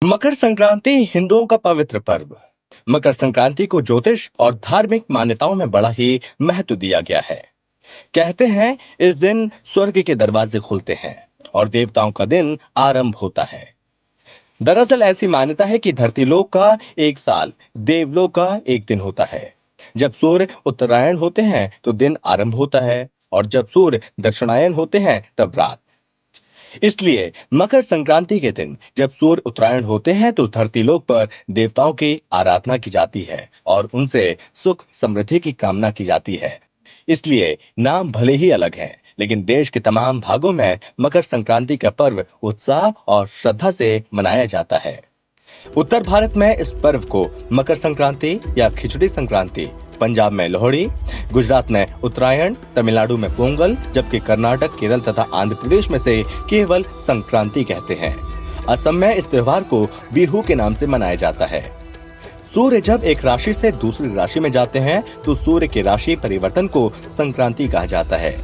मकर संक्रांति हिंदुओं का पवित्र पर्व। मकर संक्रांति को ज्योतिष और धार्मिक मान्यताओं में बड़ा ही महत्व दिया गया है। कहते हैं इस दिन स्वर्ग के दरवाजे खुलते हैं और देवताओं का दिन आरंभ होता है। दरअसल ऐसी मान्यता है कि धरती लोक का एक साल, देवलोक का एक दिन होता है। जब सूर्य उत्तरायण होते हैं तो दिन आरंभ होता है और जब सूर्य दक्षिणायन होते हैं तब रात। इसलिए मकर संक्रांति के दिन जब सूर्य उत्तरायण होते हैं तो धरती लोक पर देवताओं की आराधना की जाती है और उनसे सुख समृद्धि की कामना की जाती है। इसलिए नाम भले ही अलग हैं, लेकिन देश के तमाम भागों में मकर संक्रांति का पर्व उत्साह और श्रद्धा से मनाया जाता है। उत्तर भारत में इस पर्व को मकर संक्रांति या खिचड़ी संक्रांति, पंजाब में लोहड़ी, गुजरात में उत्तरायण, तमिलनाडु में पोंगल, जबकि कर्नाटक, केरल तथा आंध्र प्रदेश में से केवल संक्रांति कहते हैं। असम में इस त्योहार को बिहू के नाम से मनाया जाता है। सूर्य जब एक राशि से दूसरी राशि में जाते हैं तो सूर्य के राशि परिवर्तन को संक्रांति कहा जाता है।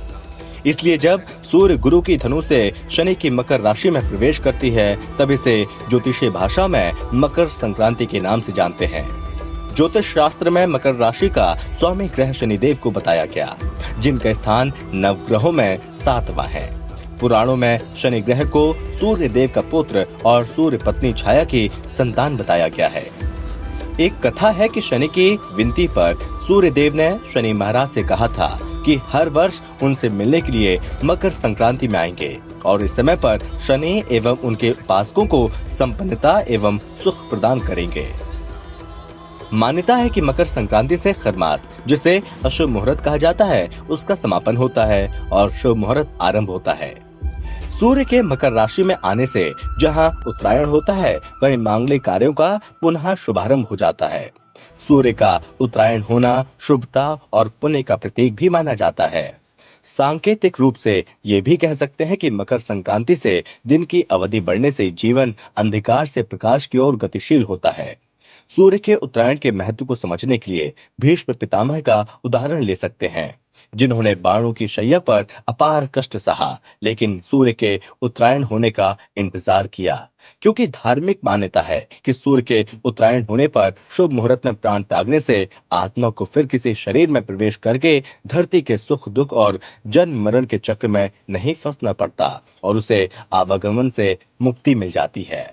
इसलिए जब सूर्य गुरु की धनु से शनि की मकर राशि में प्रवेश करती है तब इसे ज्योतिषीय भाषा में मकर संक्रांति के नाम से जानते हैं। ज्योतिष शास्त्र में मकर राशि का स्वामी ग्रह शनिदेव को बताया गया, जिनका स्थान नवग्रहों में 7वां है। पुराणों में शनि ग्रह को सूर्य देव का पुत्र और सूर्य पत्नी छाया की संतान बताया गया है। एक कथा है कि शनि की विनती पर सूर्य देव ने शनि महाराज से कहा था कि हर वर्ष उनसे मिलने के लिए मकर संक्रांति में आएंगे और इस समय पर शनि एवं उनके उपासकों को संपन्नता एवं सुख प्रदान करेंगे। मान्यता है कि मकर संक्रांति से खरमास, जिसे अशुभ मुहूर्त कहा जाता है, उसका समापन होता है और शुभ मुहूर्त आरंभ होता है। सूर्य के मकर राशि में आने से जहां उत्तरायण होता है वहीं मांगलिक कार्यों का पुनः शुभारंभ हो जाता है। सूर्य का उत्तरायण होना शुभता और पुण्य का प्रतीक भी माना जाता है। सांकेतिक रूप से ये भी कह सकते हैं कि मकर संक्रांति से दिन की अवधि बढ़ने से जीवन अंधकार से प्रकाश की ओर गतिशील होता है। सूर्य के उत्तरायण के महत्व को समझने के लिए भीष्म पितामह का उदाहरण ले सकते हैं, जिन्होंने बाणों की शैया पर अपार कष्ट सहा लेकिन सूर्य के उत्तरायण होने का इंतजार किया, क्योंकि धार्मिक मान्यता है कि सूर्य के उत्तरायण होने पर शुभ मुहूर्त में प्राण त्यागने से आत्मा को फिर किसी शरीर में प्रवेश करके धरती के सुख दुख और जन्म मरण के चक्र में नहीं फंसना पड़ता और उसे आवागमन से मुक्ति मिल जाती है।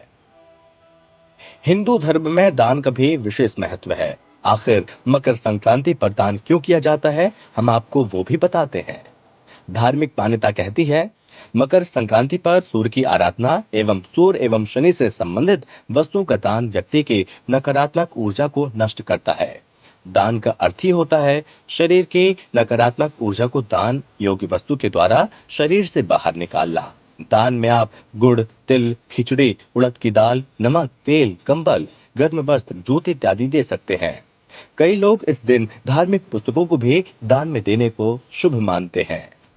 हिंदू धर्म में दान का भी विशेष महत्व है। आखिर मकर संक्रांति पर दान क्यों किया जाता है, हम आपको वो भी बताते हैं। धार्मिक मान्यता कहती है मकर संक्रांति पर सूर्य की आराधना एवं सूर्य एवं शनि से संबंधित वस्तुओं का दान व्यक्ति की नकारात्मक ऊर्जा को नष्ट करता है। दान का अर्थ ही होता है शरीर की नकारात्मक ऊर्जा को दान योग्य वस्तु के द्वारा शरीर से बाहर निकालना। दान में आप गुड़, तिल, खिचड़ी, उड़द की दाल, नमक, तेल, कंबल, गर्म वस्त्र, जूते इत्यादि दे सकते हैं। कई लोग इस दिन धार्मिक पुस्तकों को भी दान में देने को शुभ मानते हैं।